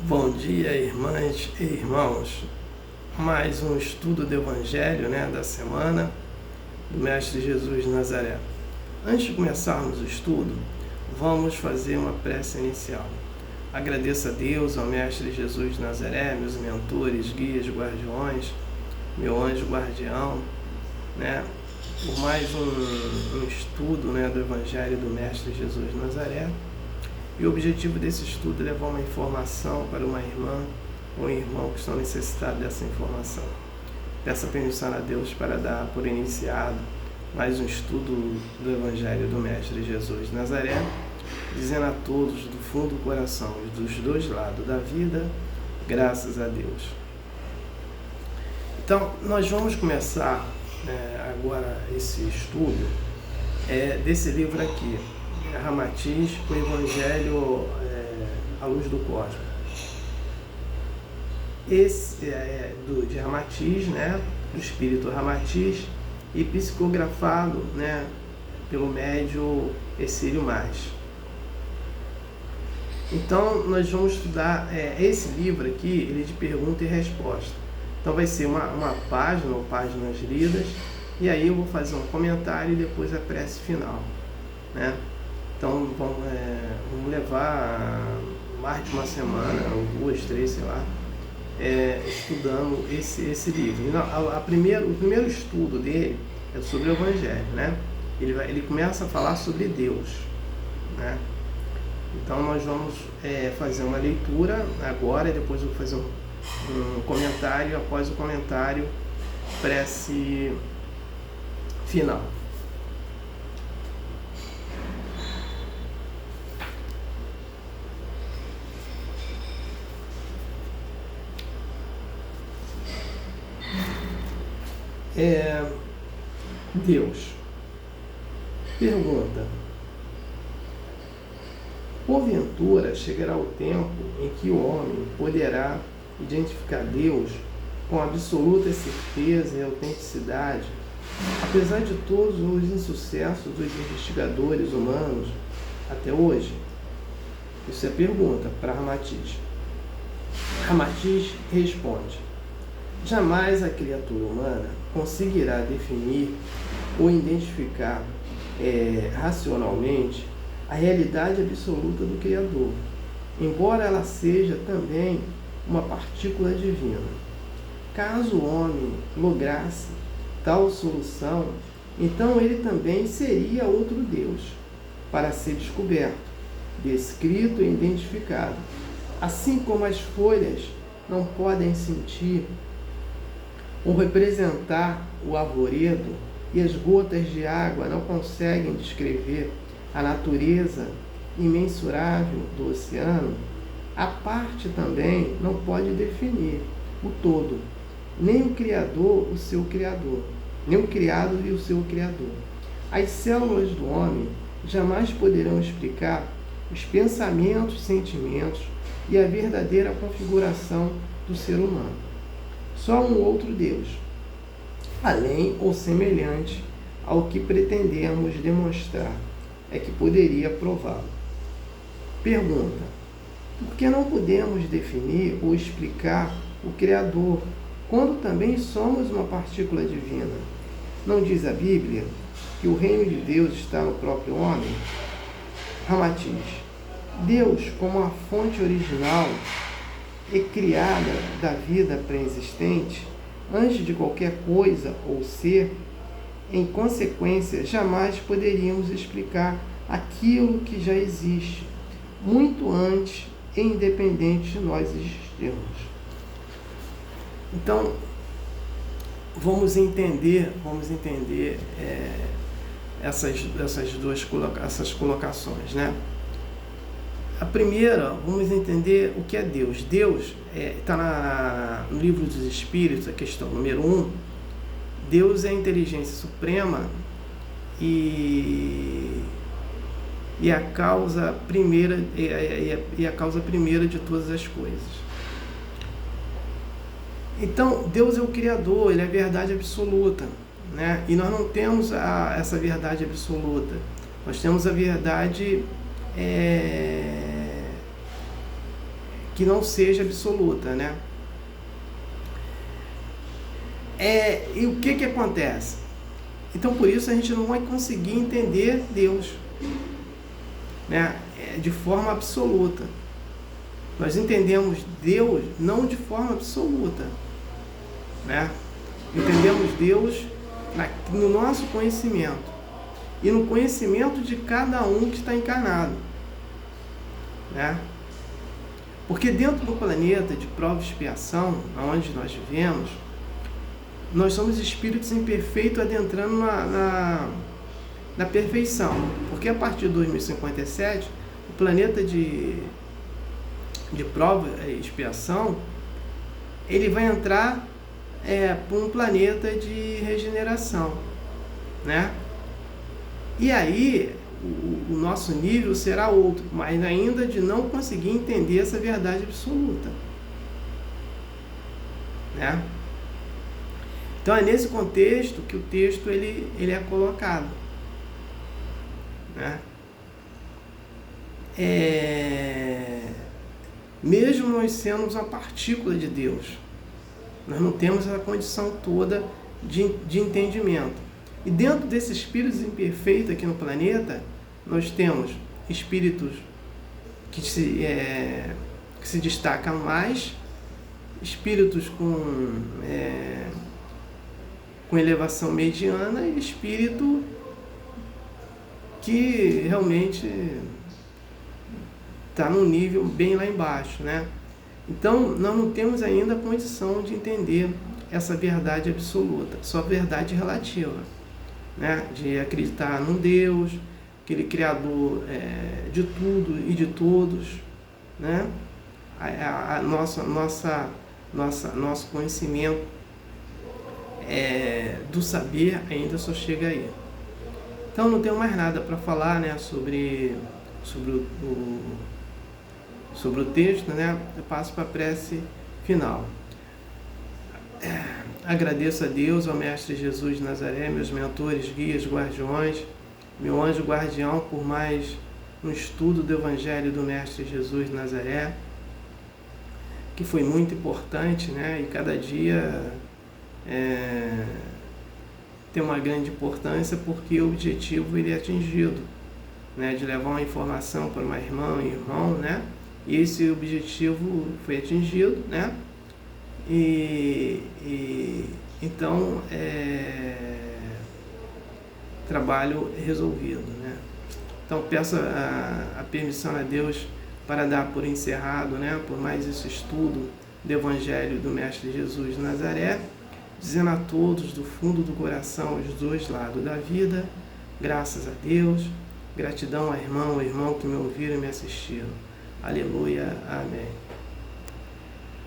Bom dia, irmãs e irmãos. Mais um estudo do Evangelho, da semana do Mestre Jesus de Nazaré. Antes de começarmos o estudo, vamos fazer uma prece inicial. Agradeço a Deus, ao Mestre Jesus de Nazaré, meus mentores, guias, guardiões, meu anjo guardião, por mais um estudo do Evangelho do Mestre Jesus de Nazaré. E o objetivo desse estudo é levar uma informação para uma irmã ou um irmão que estão necessitados dessa informação. Peço permissão a Deus para dar por iniciado mais um estudo do Evangelho do Mestre Jesus de Nazaré, dizendo a todos do fundo do coração e dos dois lados da vida, graças a Deus. Então, nós vamos começar agora esse estudo desse livro aqui, Ramatiz, o Evangelho à Luz do Cosmos. Esse é de Ramatiz, do espírito Ramatiz, e psicografado pelo médium Essírio Mais. Então, nós vamos estudar esse livro aqui, ele é de pergunta e resposta. Então, vai ser uma página ou páginas lidas, e aí eu vou fazer um comentário e depois a prece final, Então, vamos levar mais de uma semana, ou 2, 3, sei lá, estudando esse livro. O primeiro estudo dele é sobre o Evangelho, Ele começa a falar sobre Deus, Então, nós vamos fazer uma leitura agora, e depois eu vou fazer um comentário, após o comentário, prece final. Deus pergunta: porventura chegará o tempo em que o homem poderá identificar Deus com absoluta certeza e autenticidade, apesar de todos os insucessos dos investigadores humanos até hoje? Isso é pergunta para Ramatiz. Ramatiz responde: jamais a criatura humana conseguirá definir ou identificar racionalmente a realidade absoluta do Criador, embora ela seja também uma partícula divina. Caso o homem lograsse tal solução, então ele também seria outro Deus, para ser descoberto, descrito e identificado. Assim como as folhas não podem sentir ou representar o arvoredo, e as gotas de água não conseguem descrever a natureza imensurável do oceano, a parte também não pode definir o todo, nem o Criador o seu Criador, nem o criado e o seu Criador. As células do homem jamais poderão explicar os pensamentos, sentimentos e a verdadeira configuração do ser humano. Só um outro Deus, além ou semelhante ao que pretendemos demonstrar, é que poderia prová-lo. Pergunta: por que não podemos definir ou explicar o Criador, quando também somos uma partícula divina? Não diz a Bíblia que o reino de Deus está no próprio homem? Ramatiz: Deus, como a fonte original e criada da vida pré-existente, antes de qualquer coisa ou ser, em consequência, jamais poderíamos explicar aquilo que já existe, muito antes e independente de nós existirmos. Então, vamos entender essas colocações, A primeira, vamos entender o que é Deus. Deus está no Livro dos Espíritos, a questão número 1. Deus é a inteligência suprema e a causa primeira de todas as coisas. Então, Deus é o Criador, Ele é a verdade absoluta, E nós não temos essa verdade absoluta. Nós temos a verdade que não seja absoluta, né? E o que acontece? Então, por isso, a gente não vai conseguir entender Deus, né, de forma absoluta. Nós entendemos Deus não de forma absoluta, né? Entendemos Deus no nosso conhecimento e no conhecimento de cada um que está encarnado, né? Porque dentro do planeta de prova e expiação, onde nós vivemos, nós somos espíritos imperfeitos adentrando na perfeição. Porque a partir de 2057, o planeta de prova e expiação, ele vai entrar para um planeta de regeneração, né? E aí o nosso nível será outro, mas ainda de não conseguir entender essa verdade absoluta, né? Então é nesse contexto que o texto ele é colocado, né? Mesmo nós sermos uma partícula de Deus, nós não temos essa condição toda de entendimento. E dentro desses espíritos imperfeitos aqui no planeta, nós temos espíritos que se destacam mais, espíritos com elevação mediana e espírito que realmente está num nível bem lá embaixo, né? Então, nós não temos ainda a condição de entender essa verdade absoluta, só verdade relativa, né? De acreditar num Deus, aquele Criador de tudo e de todos, né? Nosso conhecimento do saber ainda só chega aí. Então, não tenho mais nada para falar, né, sobre o texto, né? Eu passo para a prece final. Agradeço a Deus, ao Mestre Jesus de Nazaré, meus mentores, guias, guardiões, meu anjo guardião, por mais um estudo do Evangelho do Mestre Jesus de Nazaré, que foi muito importante, né? E cada dia tem uma grande importância, porque o objetivo ele é atingido, né? De levar uma informação para uma irmã e irmão, né? E esse objetivo foi atingido, né? Então, trabalho resolvido, né? Então, peço a permissão a Deus para dar por encerrado, né, por mais esse estudo do Evangelho do Mestre Jesus de Nazaré, dizendo a todos do fundo do coração, os dois lados da vida, graças a Deus, gratidão ao irmão que me ouviram e me assistiram. Aleluia, amém.